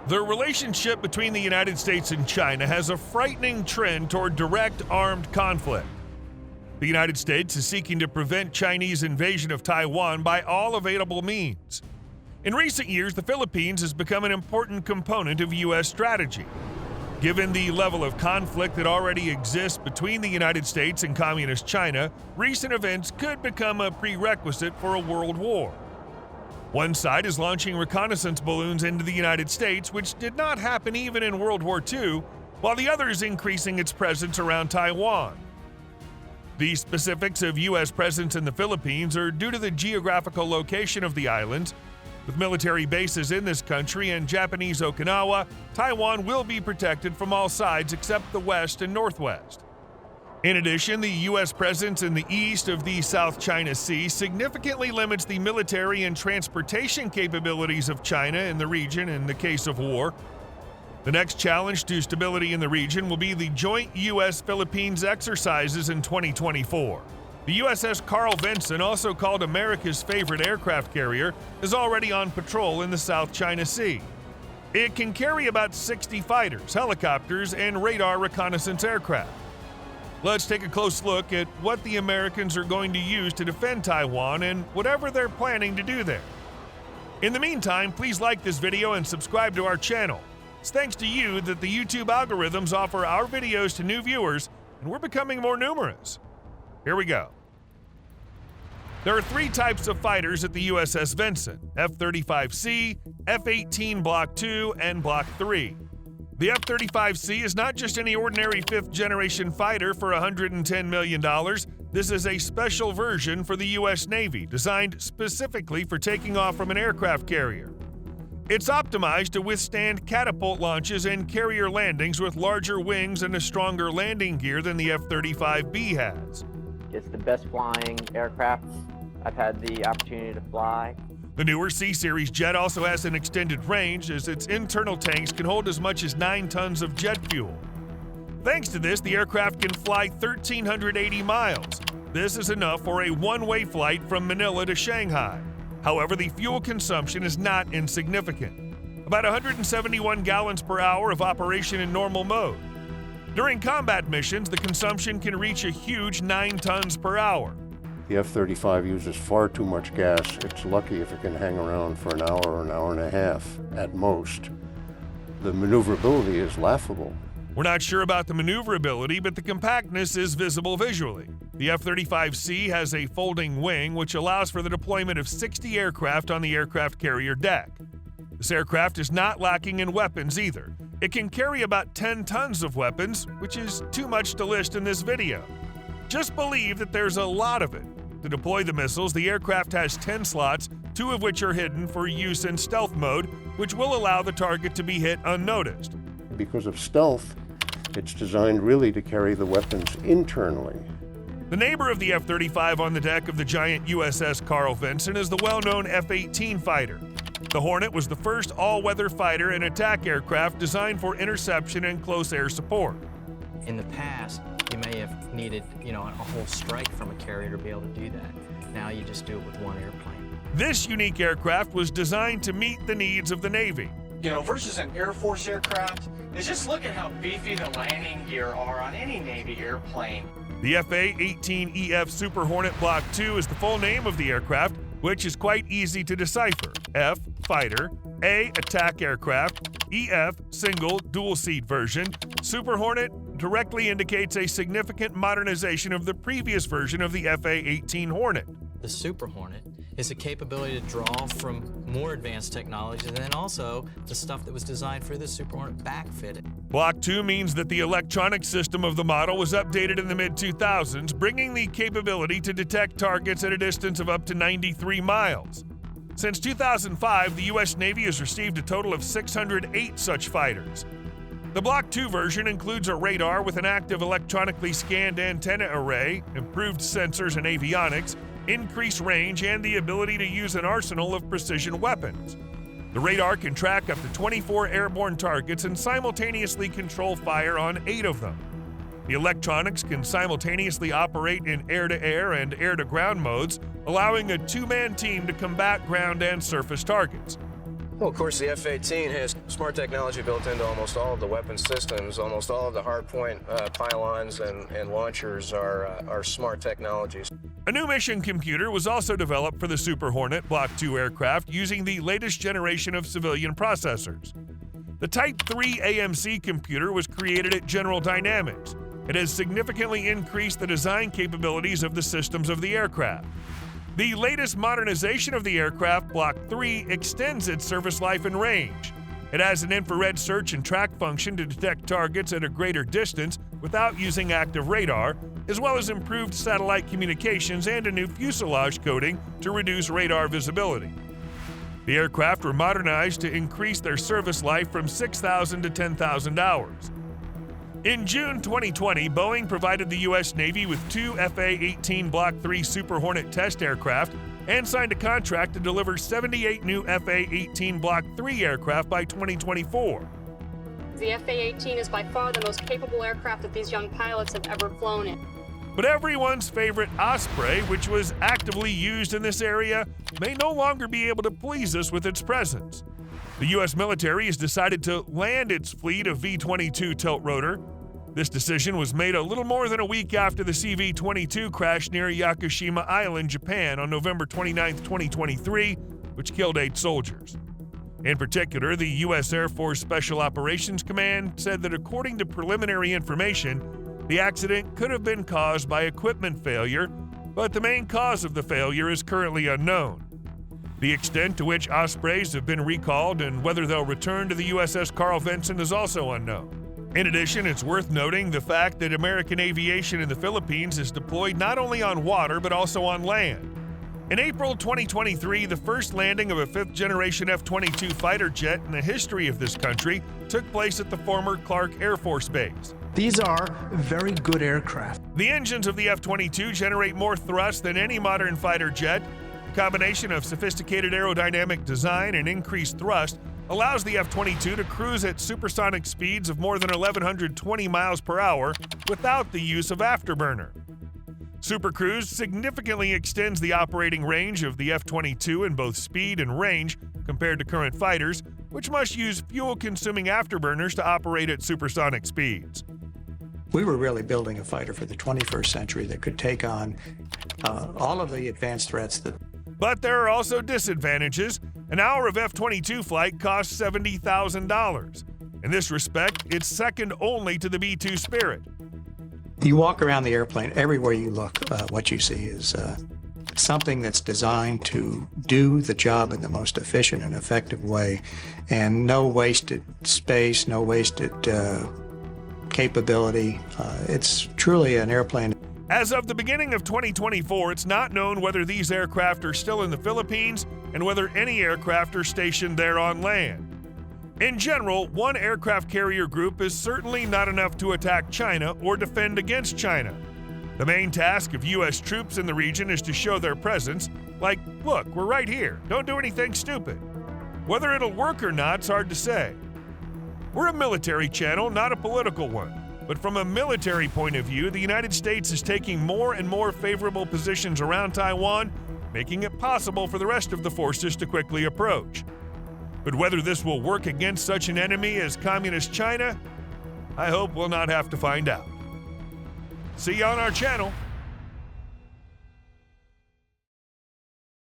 The relationship between the United States and China has a frightening trend toward direct armed conflict. The United States is seeking to prevent Chinese invasion of Taiwan by all available means. In recent years, the Philippines has become an important component of U.S. strategy. Given the level of conflict that already exists between the United States and Communist China, recent events could become a prerequisite for a world war. One side is launching reconnaissance balloons into the United States, which did not happen even in World War II, while the other is increasing its presence around Taiwan. The specifics of U.S. presence in the Philippines are due to the geographical location of the islands. With military bases in this country and Japanese Okinawa, Taiwan will be protected from all sides except the west and northwest. In addition, the U.S. presence in the east of the South China Sea significantly limits the military and transportation capabilities of China in the region in the case of war. The next challenge to stability in the region will be the joint U.S.-Philippines exercises in 2024. The USS Carl Vinson, also called America's favorite aircraft carrier, is already on patrol in the South China Sea. It can carry about 60 fighters, helicopters, and radar reconnaissance aircraft. Let's take a close look at what the Americans are going to use to defend Taiwan and whatever they're planning to do there. In the meantime, please like this video and subscribe to our channel. It's thanks to you that the YouTube algorithms offer our videos to new viewers, and we're becoming more numerous. Here we go. There are three types of fighters at the USS Vinson: F-35C, F-18 Block II, and Block III. The F-35C is not just any ordinary fifth-generation fighter for $110 million. This is a special version for the U.S. Navy, designed specifically for taking off from an aircraft carrier. It's optimized to withstand catapult launches and carrier landings with larger wings and a stronger landing gear than the F-35B has. It's the best flying aircraft I've had the opportunity to fly. The newer C-Series jet also has an extended range, as its internal tanks can hold as much as 9 tons of jet fuel. Thanks to this, the aircraft can fly 1,380 miles. This is enough for a one-way flight from Manila to Shanghai. However, the fuel consumption is not insignificant. About 171 gallons per hour of operation in normal mode. During combat missions, the consumption can reach a huge 9 tons per hour. The F-35 uses far too much gas. It's lucky if it can hang around for an hour or an hour and a half at most. The maneuverability is laughable. We're not sure about the maneuverability, but the compactness is visible visually. The F-35C has a folding wing, which allows for the deployment of 60 aircraft on the aircraft carrier deck. This aircraft is not lacking in weapons either. It can carry about 10 tons of weapons, which is too much to list in this video. Just believe that there's a lot of it. To deploy the missiles, the aircraft has 10 slots, 2 of which are hidden for use in stealth mode, which will allow the target to be hit unnoticed. Because of stealth, it's designed really to carry the weapons internally. The neighbor of the F-35 on the deck of the giant USS Carl Vinson is the well-known F-18 fighter. The Hornet was the first all-weather fighter and attack aircraft designed for interception and close air support. In the past, you may have needed, a whole strike from a carrier to be able to do that. Now you just do it with one airplane. This unique aircraft was designed to meet the needs of the Navy. Versus an Air Force aircraft, is just look at how beefy the landing gear are on any Navy airplane. The F-A-18EF Super Hornet Block II is the full name of the aircraft, which is quite easy to decipher. F, fighter, A, attack aircraft, EF, single, dual-seat version. Super Hornet directly indicates a significant modernization of the previous version of the F-A-18 Hornet. The Super Hornet is the capability to draw from more advanced technology and then also the stuff that was designed for the Super Hornet backfitted. Block 2 means that the electronic system of the model was updated in the mid-2000s, bringing the capability to detect targets at a distance of up to 93 miles. Since 2005, the U.S. Navy has received a total of 608 such fighters. The Block 2 version includes a radar with an active electronically scanned antenna array, improved sensors and avionics, increased range, and the ability to use an arsenal of precision weapons. The radar can track up to 24 airborne targets and simultaneously control fire on 8 of them. The electronics can simultaneously operate in air-to-air and air-to-ground modes, allowing a 2-man team to combat ground and surface targets. Well, of course, the F-18 has smart technology built into almost all of the weapon systems. Almost all of the hardpoint pylons and launchers are smart technologies. A new mission computer was also developed for the Super Hornet Block II aircraft using the latest generation of civilian processors. The Type 3 AMC computer was created at General Dynamics. It has significantly increased the design capabilities of the systems of the aircraft. The latest modernization of the aircraft, Block 3, extends its service life and range. It has an infrared search and track function to detect targets at a greater distance without using active radar, as well as improved satellite communications and a new fuselage coating to reduce radar visibility. The aircraft were modernized to increase their service life from 6,000 to 10,000 hours. In June 2020, Boeing provided the U.S. Navy with 2 FA-18 Block III Super Hornet test aircraft and signed a contract to deliver 78 new FA-18 Block III aircraft by 2024. The FA-18 is by far the most capable aircraft that these young pilots have ever flown in. But everyone's favorite Osprey, which was actively used in this area, may no longer be able to please us with its presence. The U.S. military has decided to land its fleet of V-22 tilt-rotor. This decision was made a little more than a week after the CV-22 crashed near Yakushima Island, Japan on November 29, 2023, which killed 8 soldiers. In particular, the U.S. Air Force Special Operations Command said that according to preliminary information, the accident could have been caused by equipment failure, but the main cause of the failure is currently unknown. The extent to which Ospreys have been recalled and whether they'll return to the USS Carl Vinson is also unknown. In addition, it's worth noting the fact that American aviation in the Philippines is deployed not only on water but also on land. In April 2023, the first landing of a 5th-generation F-22 fighter jet in the history of this country took place at the former Clark Air Force Base. These are very good aircraft. The engines of the F-22 generate more thrust than any modern fighter jet. A combination of sophisticated aerodynamic design and increased thrust allows the F-22 to cruise at supersonic speeds of more than 1,120 miles per hour without the use of afterburner. Supercruise significantly extends the operating range of the F-22 in both speed and range compared to current fighters, which must use fuel-consuming afterburners to operate at supersonic speeds. We were really building a fighter for the 21st century that could take on all of the advanced threats that... But there are also disadvantages. An hour of F-22 flight costs $70,000. In this respect, it's second only to the B-2 Spirit. You walk around the airplane, everywhere you look, what you see is something that's designed to do the job in the most efficient and effective way, and no wasted space, no wasted capability. It's truly an airplane. As of the beginning of 2024, it's not known whether these aircraft are still in the Philippines and whether any aircraft are stationed there on land. In general, one aircraft carrier group is certainly not enough to attack China or defend against China. The main task of U.S. troops in the region is to show their presence, like, look, we're right here, don't do anything stupid. Whether it'll work or not's hard to say. We're a military channel, not a political one. But from a military point of view, the United States is taking more and more favorable positions around Taiwan, making it possible for the rest of the forces to quickly approach. But whether this will work against such an enemy as Communist China, I hope we'll not have to find out. See you on our channel.